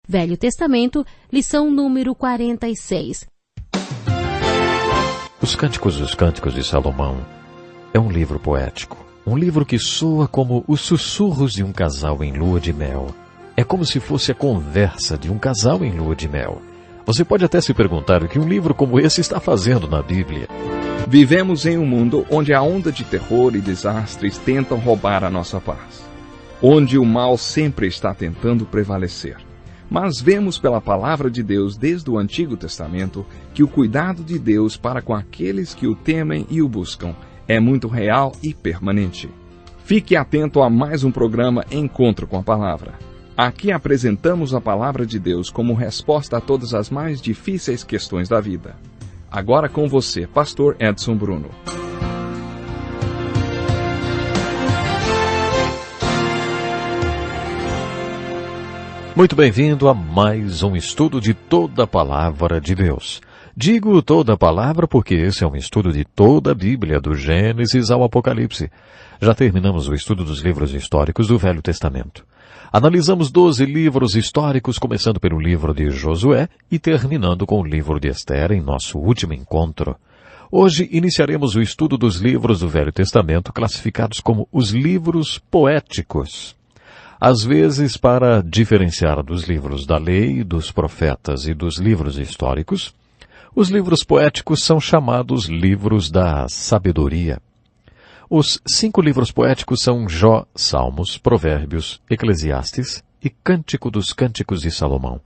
Velho Testamento, lição número 46. Os Cânticos de Salomão é um livro poético. Um livro que soa como os sussurros de um casal em lua de mel. É como se fosse a conversa de um casal em lua de mel. Você pode até se perguntar o que um livro como esse está fazendo na Bíblia. Vivemos em um mundo onde a onda de terror e desastres tentam roubar a nossa paz. Onde o mal sempre está tentando prevalecer. Mas vemos pela palavra de Deus desde o Antigo Testamento que o cuidado de Deus para com aqueles que o temem e o buscam é muito real e permanente. Fique atento a mais um programa Encontro com a Palavra. Aqui apresentamos a palavra de Deus como resposta a todas as mais difíceis questões da vida. Agora com você, Pastor Edson Bruno. Muito bem-vindo a mais um estudo de toda a Palavra de Deus. Digo toda a palavra porque esse é um estudo de toda a Bíblia, do Gênesis ao Apocalipse. Já terminamos o estudo dos livros históricos do Velho Testamento. Analisamos 12 livros históricos, começando pelo livro de Josué e terminando com o livro de Esther em nosso último encontro. Hoje iniciaremos o estudo dos livros do Velho Testamento classificados como os livros poéticos. Às vezes, para diferenciar dos livros da lei, dos profetas e dos livros históricos, os livros poéticos são chamados livros da sabedoria. Os 5 livros poéticos são Jó, Salmos, Provérbios, Eclesiastes e Cântico dos Cânticos de Salomão.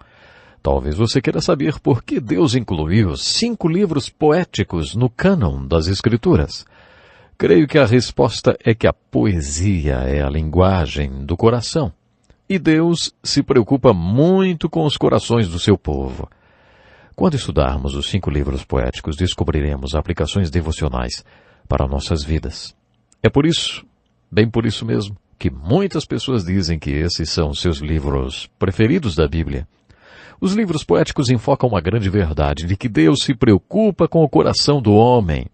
Talvez você queira saber por que Deus incluiu 5 livros poéticos no cânon das Escrituras. Creio que a resposta é que a poesia é a linguagem do coração. E Deus se preocupa muito com os corações do seu povo. Quando estudarmos os 5 livros poéticos, descobriremos aplicações devocionais para nossas vidas. É por isso, bem por isso mesmo, que muitas pessoas dizem que esses são seus livros preferidos da Bíblia. Os livros poéticos enfocam uma grande verdade de que Deus se preocupa com o coração do homem.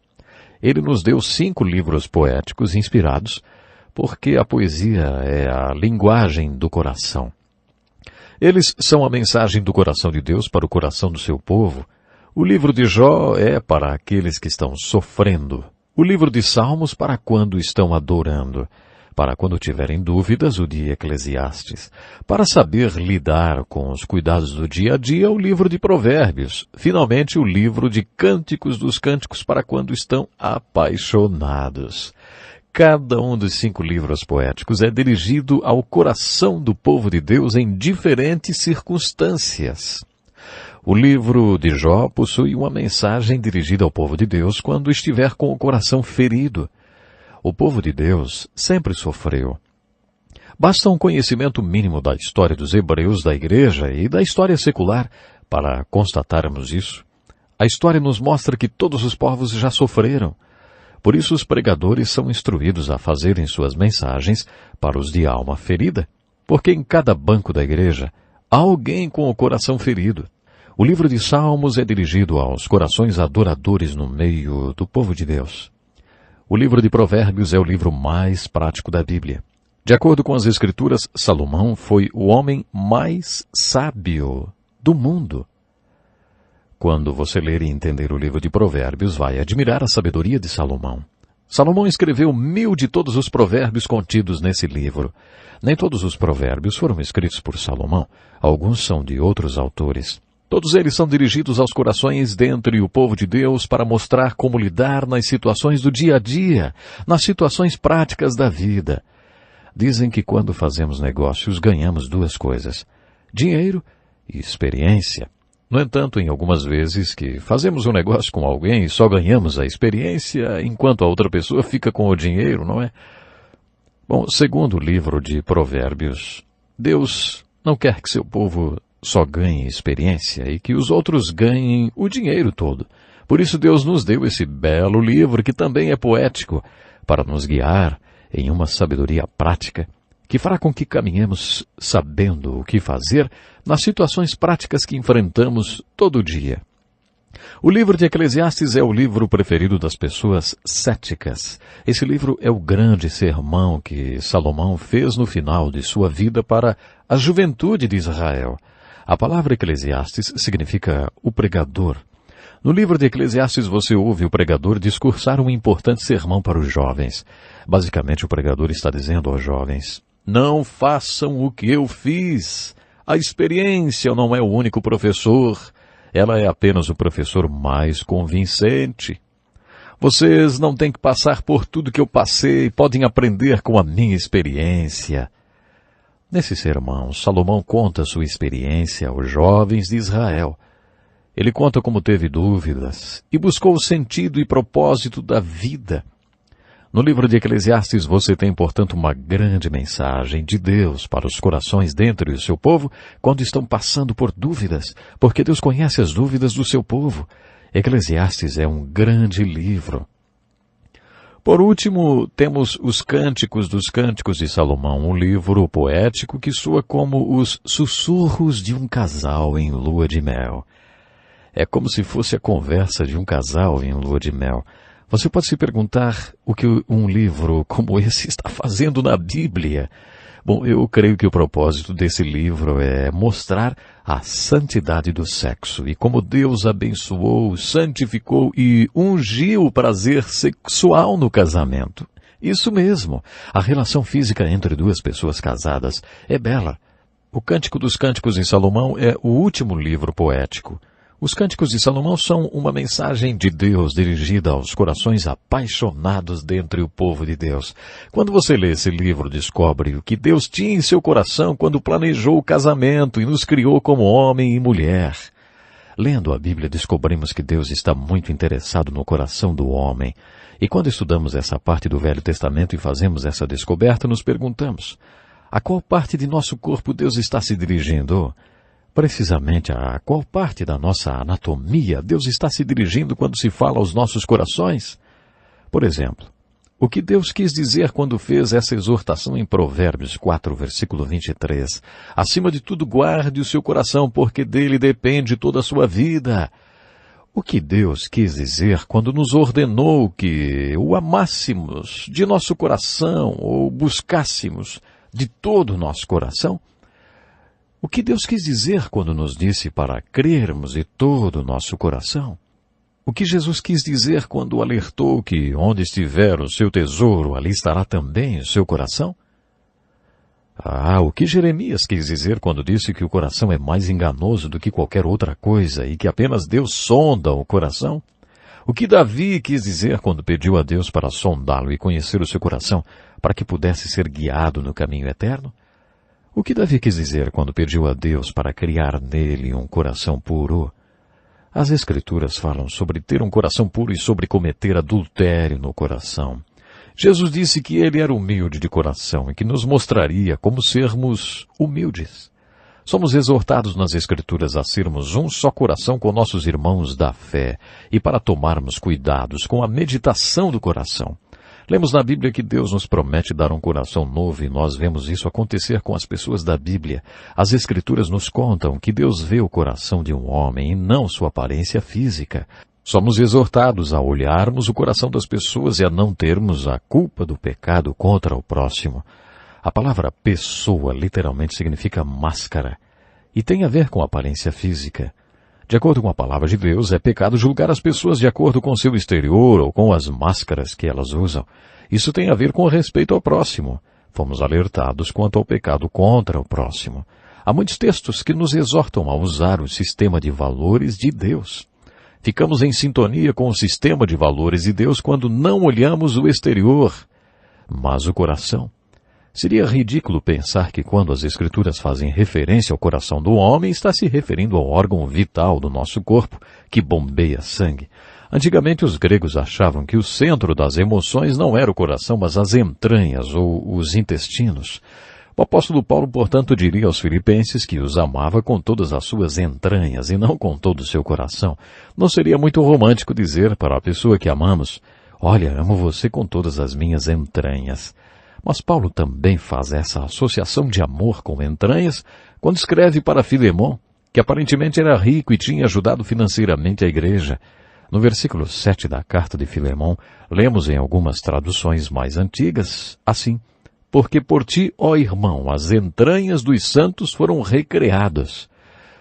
Ele nos deu 5 livros poéticos inspirados, porque a poesia é a linguagem do coração. Eles são a mensagem do coração de Deus para o coração do seu povo. O livro de Jó é para aqueles que estão sofrendo. O livro de Salmos para quando estão adorando. Para quando tiverem dúvidas, o de Eclesiastes. Para saber lidar com os cuidados do dia a dia, o livro de Provérbios. Finalmente, o livro de Cânticos dos Cânticos para quando estão apaixonados. Cada um dos 5 livros poéticos é dirigido ao coração do povo de Deus em diferentes circunstâncias. O livro de Jó possui uma mensagem dirigida ao povo de Deus quando estiver com o coração ferido. O povo de Deus sempre sofreu. Basta um conhecimento mínimo da história dos hebreus da igreja e da história secular para constatarmos isso. A história nos mostra que todos os povos já sofreram. Por isso os pregadores são instruídos a fazerem suas mensagens para os de alma ferida, porque em cada banco da igreja há alguém com o coração ferido. O livro de Salmos é dirigido aos corações adoradores no meio do povo de Deus. O livro de Provérbios é o livro mais prático da Bíblia. De acordo com as Escrituras, Salomão foi o homem mais sábio do mundo. Quando você ler e entender o livro de Provérbios, vai admirar a sabedoria de Salomão. Salomão escreveu 1000 de todos os provérbios contidos nesse livro. Nem todos os provérbios foram escritos por Salomão. Alguns são de outros autores. Todos eles são dirigidos aos corações dentre o povo de Deus para mostrar como lidar nas situações do dia a dia, nas situações práticas da vida. Dizem que quando fazemos negócios ganhamos 2 coisas: dinheiro e experiência. No entanto, em algumas vezes que fazemos um negócio com alguém e só ganhamos a experiência, enquanto a outra pessoa fica com o dinheiro, não é? Bom, segundo o livro de Provérbios, Deus não quer que seu povo só ganhe experiência e que os outros ganhem o dinheiro todo. Por isso Deus nos deu esse belo livro, que também é poético, para nos guiar em uma sabedoria prática, que fará com que caminhemos sabendo o que fazer nas situações práticas que enfrentamos todo dia. O livro de Eclesiastes é o livro preferido das pessoas céticas. Esse livro é o grande sermão que Salomão fez no final de sua vida para a juventude de Israel. A palavra Eclesiastes significa o pregador. No livro de Eclesiastes você ouve o pregador discursar um importante sermão para os jovens. Basicamente o pregador está dizendo aos jovens: não façam o que eu fiz. A experiência não é o único professor. Ela é apenas o professor mais convincente. Vocês não têm que passar por tudo que eu passei, podem aprender com a minha experiência. Nesse sermão, Salomão conta sua experiência aos jovens de Israel. Ele conta como teve dúvidas e buscou o sentido e propósito da vida. No livro de Eclesiastes você tem, portanto, uma grande mensagem de Deus para os corações dentro do seu povo quando estão passando por dúvidas, porque Deus conhece as dúvidas do seu povo. Eclesiastes é um grande livro. Por último, temos os Cânticos dos Cânticos de Salomão, um livro poético que soa como os sussurros de um casal em lua de mel. É como se fosse a conversa de um casal em lua de mel. Você pode se perguntar o que um livro como esse está fazendo na Bíblia. Bom, eu creio que o propósito desse livro é mostrar a santidade do sexo e como Deus abençoou, santificou e ungiu o prazer sexual no casamento. Isso mesmo, a relação física entre duas pessoas casadas é bela. O Cântico dos Cânticos em Salomão é o último livro poético. Os Cânticos de Salomão são uma mensagem de Deus dirigida aos corações apaixonados dentre o povo de Deus. Quando você lê esse livro, descobre o que Deus tinha em seu coração quando planejou o casamento e nos criou como homem e mulher. Lendo a Bíblia, descobrimos que Deus está muito interessado no coração do homem. E quando estudamos essa parte do Velho Testamento e fazemos essa descoberta, nos perguntamos: a qual parte de nosso corpo Deus está se dirigindo? Precisamente a qual parte da nossa anatomia Deus está se dirigindo quando se fala aos nossos corações? Por exemplo, o que Deus quis dizer quando fez essa exortação em Provérbios 4, versículo 23? Acima de tudo, guarde o seu coração, porque dele depende toda a sua vida. O que Deus quis dizer quando nos ordenou que o amássemos de nosso coração ou buscássemos de todo o nosso coração? O que Deus quis dizer quando nos disse para crermos de todo o nosso coração? O que Jesus quis dizer quando alertou que onde estiver o seu tesouro, ali estará também o seu coração? O que Jeremias quis dizer quando disse que o coração é mais enganoso do que qualquer outra coisa e que apenas Deus sonda o coração? O que Davi quis dizer quando pediu a Deus para sondá-lo e conhecer o seu coração, para que pudesse ser guiado no caminho eterno? O que Davi quis dizer quando pediu a Deus para criar nele um coração puro? As Escrituras falam sobre ter um coração puro e sobre cometer adultério no coração. Jesus disse que ele era humilde de coração e que nos mostraria como sermos humildes. Somos exortados nas Escrituras a sermos um só coração com nossos irmãos da fé e para tomarmos cuidados com a meditação do coração. Lemos na Bíblia que Deus nos promete dar um coração novo e nós vemos isso acontecer com as pessoas da Bíblia. As Escrituras nos contam que Deus vê o coração de um homem e não sua aparência física. Somos exortados a olharmos o coração das pessoas e a não termos a culpa do pecado contra o próximo. A palavra pessoa literalmente significa máscara e tem a ver com a aparência física. De acordo com a palavra de Deus, é pecado julgar as pessoas de acordo com seu exterior ou com as máscaras que elas usam. Isso tem a ver com respeito ao próximo. Fomos alertados quanto ao pecado contra o próximo. Há muitos textos que nos exortam a usar o sistema de valores de Deus. Ficamos em sintonia com o sistema de valores de Deus quando não olhamos o exterior, mas o coração. Seria ridículo pensar que quando as Escrituras fazem referência ao coração do homem, está se referindo ao órgão vital do nosso corpo, que bombeia sangue. Antigamente os gregos achavam que o centro das emoções não era o coração, mas as entranhas ou os intestinos. O apóstolo Paulo, portanto, diria aos filipenses que os amava com todas as suas entranhas e não com todo o seu coração. Não seria muito romântico dizer para a pessoa que amamos: olha, amo você com todas as minhas entranhas. Mas Paulo também faz essa associação de amor com entranhas quando escreve para Filemon, que aparentemente era rico e tinha ajudado financeiramente a igreja. No versículo 7 da carta de Filemon, lemos em algumas traduções mais antigas, assim: porque por ti, ó irmão, as entranhas dos santos foram recreadas.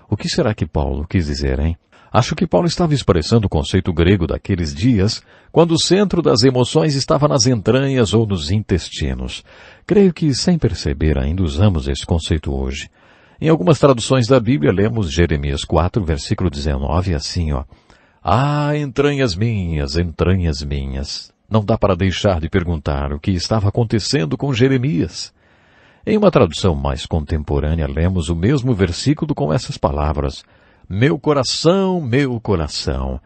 O que será que Paulo quis dizer, hein? Acho que Paulo estava expressando o conceito grego daqueles dias, quando o centro das emoções estava nas entranhas ou nos intestinos. Creio que, sem perceber, ainda usamos esse conceito hoje. Em algumas traduções da Bíblia, lemos Jeremias 4, versículo 19, assim, ó. Ah, entranhas minhas, entranhas minhas. Não dá para deixar de perguntar o que estava acontecendo com Jeremias. Em uma tradução mais contemporânea, lemos o mesmo versículo com essas palavras. Meu coração, meu coração.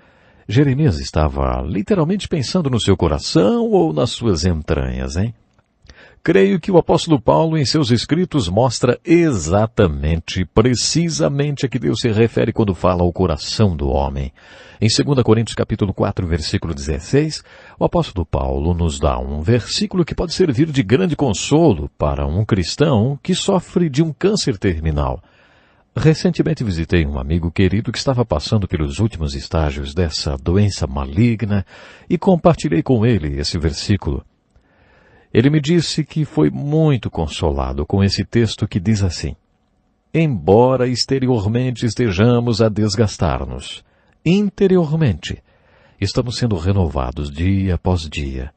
Jeremias estava literalmente pensando no seu coração ou nas suas entranhas, hein? Creio que o apóstolo Paulo, em seus escritos, mostra exatamente, precisamente a que Deus se refere quando fala ao coração do homem. Em 2 Coríntios capítulo 4, versículo 16, o apóstolo Paulo nos dá um versículo que pode servir de grande consolo para um cristão que sofre de um câncer terminal. Recentemente visitei um amigo querido que estava passando pelos últimos estágios dessa doença maligna e compartilhei com ele esse versículo. Ele me disse que foi muito consolado com esse texto que diz assim: embora exteriormente estejamos a desgastar-nos, interiormente estamos sendo renovados dia após dia.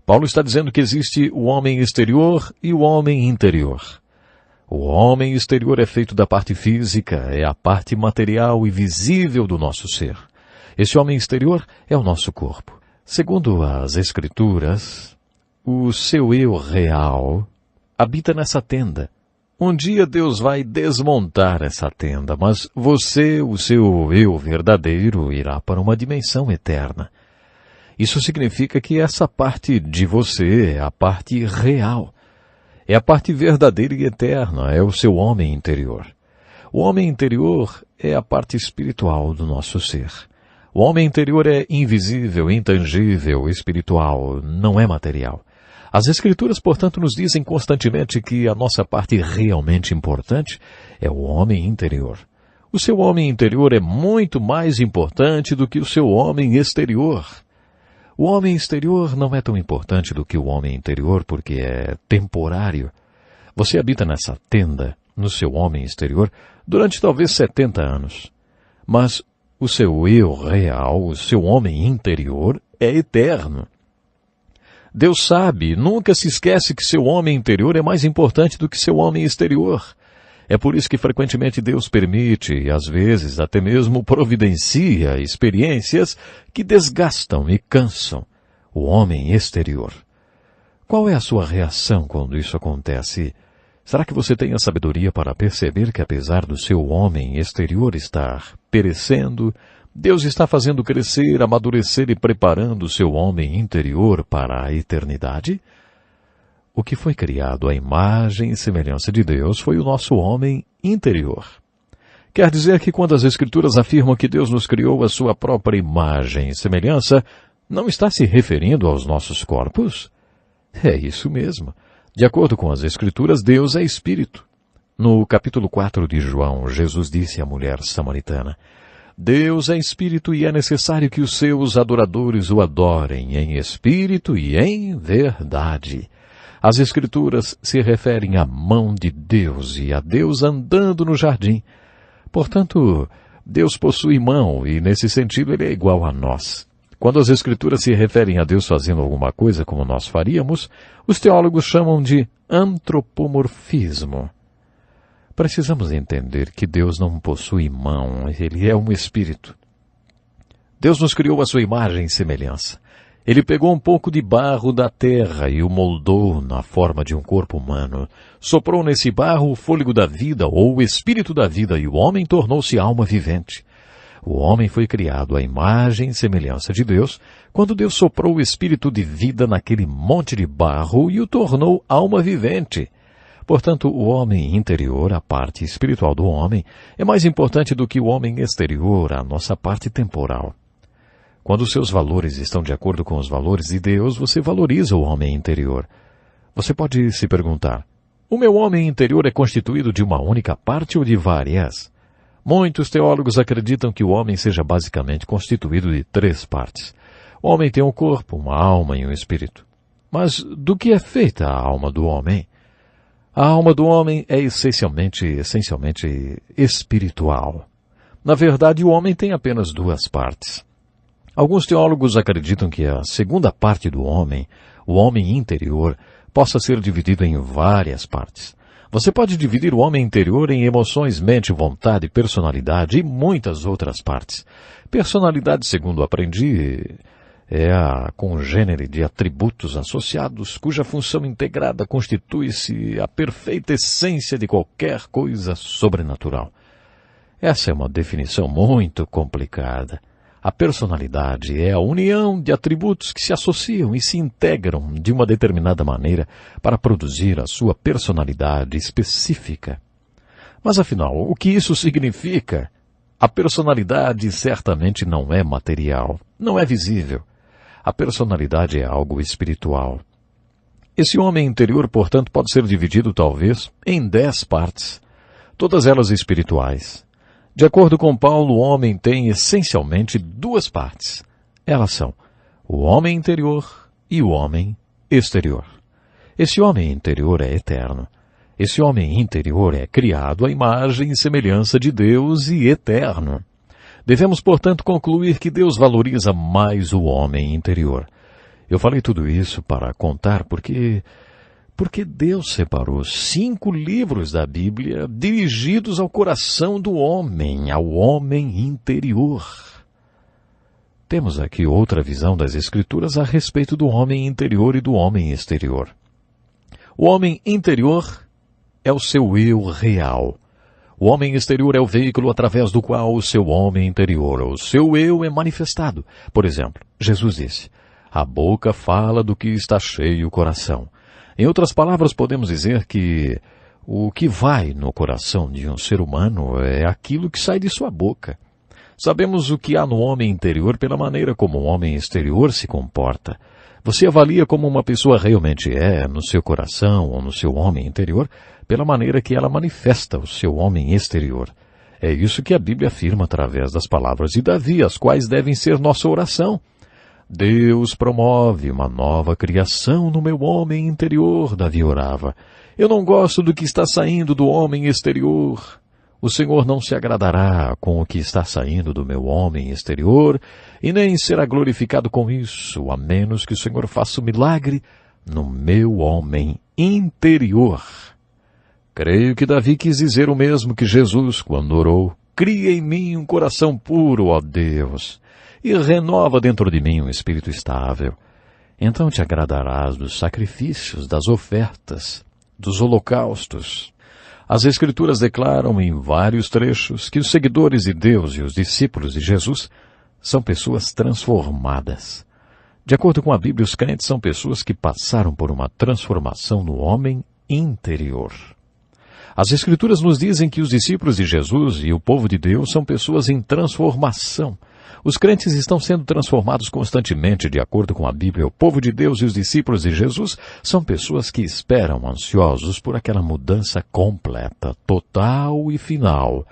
Paulo está dizendo que existe o homem exterior e o homem interior. O homem exterior é feito da parte física, é a parte material e visível do nosso ser. Esse homem exterior é o nosso corpo. Segundo as Escrituras, o seu eu real habita nessa tenda. Um dia Deus vai desmontar essa tenda, mas você, o seu eu verdadeiro, irá para uma dimensão eterna. Isso significa que essa parte de você é a parte real. É a parte verdadeira e eterna, é o seu homem interior. O homem interior é a parte espiritual do nosso ser. O homem interior é invisível, intangível, espiritual, não é material. As Escrituras, portanto, nos dizem constantemente que a nossa parte realmente importante é o homem interior. O seu homem interior é muito mais importante do que o seu homem exterior. O homem exterior não é tão importante do que o homem interior porque é temporário. Você habita nessa tenda, no seu homem exterior, durante talvez 70 anos. Mas o seu eu real, o seu homem interior, é eterno. Deus sabe, nunca se esquece que seu homem interior é mais importante do que seu homem exterior. É por isso que frequentemente Deus permite, e às vezes até mesmo providencia, experiências que desgastam e cansam o homem exterior. Qual é a sua reação quando isso acontece? Será que você tem a sabedoria para perceber que apesar do seu homem exterior estar perecendo, Deus está fazendo crescer, amadurecer e preparando o seu homem interior para a eternidade? O que foi criado à imagem e semelhança de Deus foi o nosso homem interior. Quer dizer que quando as Escrituras afirmam que Deus nos criou à sua própria imagem e semelhança, não está se referindo aos nossos corpos? É isso mesmo. De acordo com as Escrituras, Deus é Espírito. No capítulo 4 de João, Jesus disse à mulher samaritana: Deus é Espírito e é necessário que os seus adoradores o adorem em Espírito e em verdade. As Escrituras se referem à mão de Deus e a Deus andando no jardim. Portanto, Deus possui mão e, nesse sentido, Ele é igual a nós. Quando as Escrituras se referem a Deus fazendo alguma coisa como nós faríamos, os teólogos chamam de antropomorfismo. Precisamos entender que Deus não possui mão, Ele é um Espírito. Deus nos criou à sua imagem e semelhança. Ele pegou um pouco de barro da terra e o moldou na forma de um corpo humano. Soprou nesse barro o fôlego da vida, ou o espírito da vida, e o homem tornou-se alma vivente. O homem foi criado à imagem e semelhança de Deus, quando Deus soprou o espírito de vida naquele monte de barro e o tornou alma vivente. Portanto, o homem interior, a parte espiritual do homem, é mais importante do que o homem exterior, a nossa parte temporal. Quando os seus valores estão de acordo com os valores de Deus, você valoriza o homem interior. Você pode se perguntar: o meu homem interior é constituído de uma única parte ou de várias? Muitos teólogos acreditam que o homem seja basicamente constituído de 3 partes. O homem tem um corpo, uma alma e um espírito. Mas do que é feita a alma do homem? A alma do homem é essencialmente espiritual. Na verdade, o homem tem apenas duas partes. Alguns teólogos acreditam que a segunda parte do homem, o homem interior, possa ser dividido em várias partes. Você pode dividir o homem interior em emoções, mente, vontade, personalidade e muitas outras partes. Personalidade, segundo aprendi, é a congênere de atributos associados, cuja função integrada constitui-se a perfeita essência de qualquer coisa sobrenatural. Essa é uma definição muito complicada. A personalidade é a união de atributos que se associam e se integram de uma determinada maneira para produzir a sua personalidade específica. Mas afinal, o que isso significa? A personalidade certamente não é material, não é visível. A personalidade é algo espiritual. Esse homem interior, portanto, pode ser dividido, talvez, em 10 partes, todas elas espirituais. De acordo com Paulo, o homem tem essencialmente 2 partes. Elas são o homem interior e o homem exterior. Esse homem interior é eterno. Esse homem interior é criado à imagem e semelhança de Deus e eterno. Devemos, portanto, concluir que Deus valoriza mais o homem interior. Eu falei tudo isso para contar porque Deus separou 5 livros da Bíblia dirigidos ao coração do homem, ao homem interior. Temos aqui outra visão das Escrituras a respeito do homem interior e do homem exterior. O homem interior é o seu eu real. O homem exterior é o veículo através do qual o seu homem interior, o seu eu, é manifestado. Por exemplo, Jesus disse, a boca fala do que está cheio o coração. Em outras palavras, podemos dizer que o que vai no coração de um ser humano é aquilo que sai de sua boca. Sabemos o que há no homem interior pela maneira como o homem exterior se comporta. Você avalia como uma pessoa realmente é no seu coração ou no seu homem interior pela maneira que ela manifesta o seu homem exterior. É isso que a Bíblia afirma através das palavras de Davi, as quais devem ser nossa oração. Deus promove uma nova criação no meu homem interior, Davi orava. Eu não gosto do que está saindo do homem exterior. O Senhor não se agradará com o que está saindo do meu homem exterior e nem será glorificado com isso, a menos que o Senhor faça um milagre no meu homem interior. Creio que Davi quis dizer o mesmo que Jesus quando orou. Cria em mim um coração puro, ó Deus, e renova dentro de mim um espírito estável. Então te agradarás dos sacrifícios, das ofertas, dos holocaustos. As Escrituras declaram em vários trechos que os seguidores de Deus e os discípulos de Jesus são pessoas transformadas. De acordo com a Bíblia, os crentes são pessoas que passaram por uma transformação no homem interior. As Escrituras nos dizem que os discípulos de Jesus e o povo de Deus são pessoas em transformação. Os crentes estão sendo transformados constantemente, de acordo com a Bíblia. O povo de Deus e os discípulos de Jesus são pessoas que esperam ansiosos por aquela mudança completa, total e final.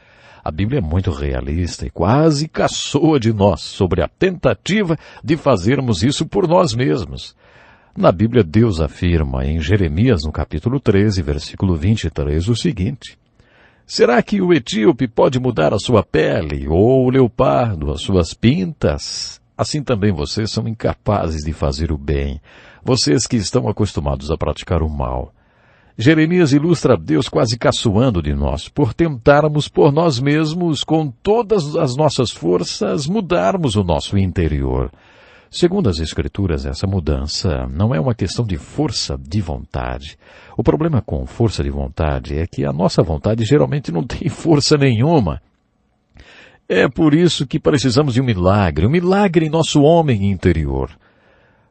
A Bíblia é muito realista e quase caçoa de nós sobre a tentativa de fazermos isso por nós mesmos. Na Bíblia, Deus afirma em Jeremias, no capítulo 13, versículo 23, o seguinte: será que o etíope pode mudar a sua pele, ou o leopardo as suas pintas? Assim também vocês são incapazes de fazer o bem, vocês que estão acostumados a praticar o mal. Jeremias ilustra Deus quase caçoando de nós, por tentarmos por nós mesmos, com todas as nossas forças, mudarmos o nosso interior. Segundo as Escrituras, essa mudança não é uma questão de força de vontade. O problema com força de vontade é que a nossa vontade geralmente não tem força nenhuma. É por isso que precisamos de um milagre em nosso homem interior.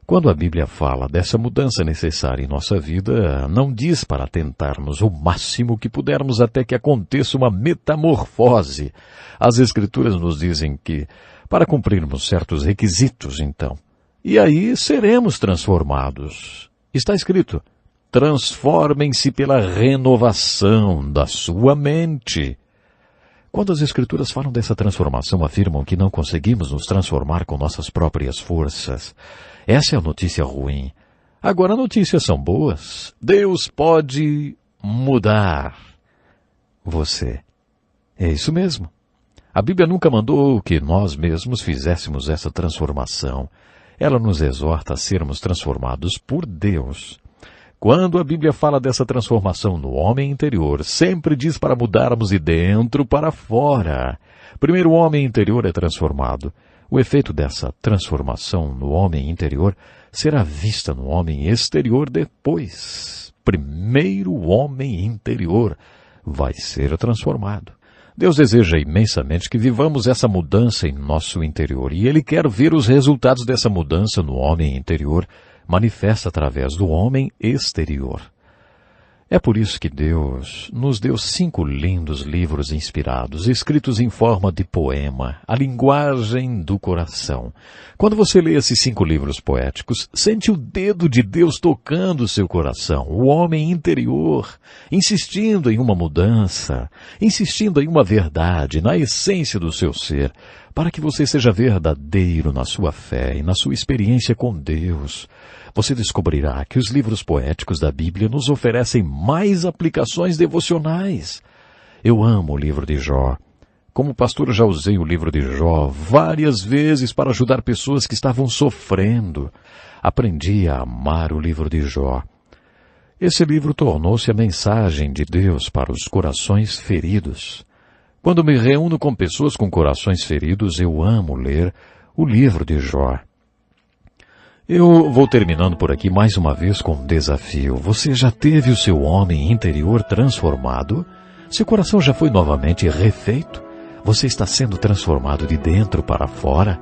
Quando a Bíblia fala dessa mudança necessária em nossa vida, não diz para tentarmos o máximo que pudermos até que aconteça uma metamorfose. As Escrituras nos dizem que para cumprirmos certos requisitos, então. E aí seremos transformados. Está escrito, transformem-se pela renovação da sua mente. Quando as Escrituras falam dessa transformação, afirmam que não conseguimos nos transformar com nossas próprias forças. Essa é a notícia ruim. Agora, notícias são boas. Deus pode mudar você. É isso mesmo. A Bíblia nunca mandou que nós mesmos fizéssemos essa transformação. Ela nos exorta a sermos transformados por Deus. Quando a Bíblia fala dessa transformação no homem interior, sempre diz para mudarmos de dentro para fora. Primeiro o homem interior é transformado. O efeito dessa transformação no homem interior será vista no homem exterior depois. Primeiro o homem interior vai ser transformado. Deus deseja imensamente que vivamos essa mudança em nosso interior, e Ele quer ver os resultados dessa mudança no homem interior manifesta através do homem exterior. É por isso que Deus nos deu 5 lindos livros inspirados, escritos em forma de poema, a linguagem do coração. Quando você lê esses 5 livros poéticos, sente o dedo de Deus tocando o seu coração, o homem interior, insistindo em uma mudança, insistindo em uma verdade, na essência do seu ser, para que você seja verdadeiro na sua fé e na sua experiência com Deus. Você descobrirá que os livros poéticos da Bíblia nos oferecem mais aplicações devocionais. Eu amo o livro de Jó. Como pastor, já usei o livro de Jó várias vezes para ajudar pessoas que estavam sofrendo. Aprendi a amar o livro de Jó. Esse livro tornou-se a mensagem de Deus para os corações feridos. Quando me reúno com pessoas com corações feridos, eu amo ler o livro de Jó. Eu vou terminando por aqui mais uma vez com um desafio. Você já teve o seu homem interior transformado? Seu coração já foi novamente refeito? Você está sendo transformado de dentro para fora?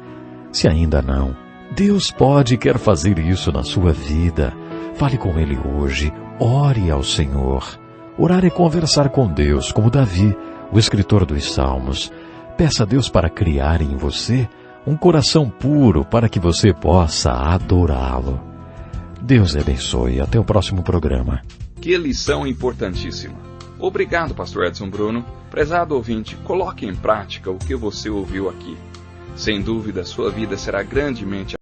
Se ainda não, Deus pode e quer fazer isso na sua vida. Fale com Ele hoje, ore ao Senhor. Orar é conversar com Deus, como Davi, o escritor dos Salmos. Peça a Deus para criar em você um coração puro para que você possa adorá-lo. Deus abençoe. Até o próximo programa. Que lição importantíssima. Obrigado, pastor Edson Bruno. Prezado ouvinte, coloque em prática o que você ouviu aqui. Sem dúvida, sua vida será grandemente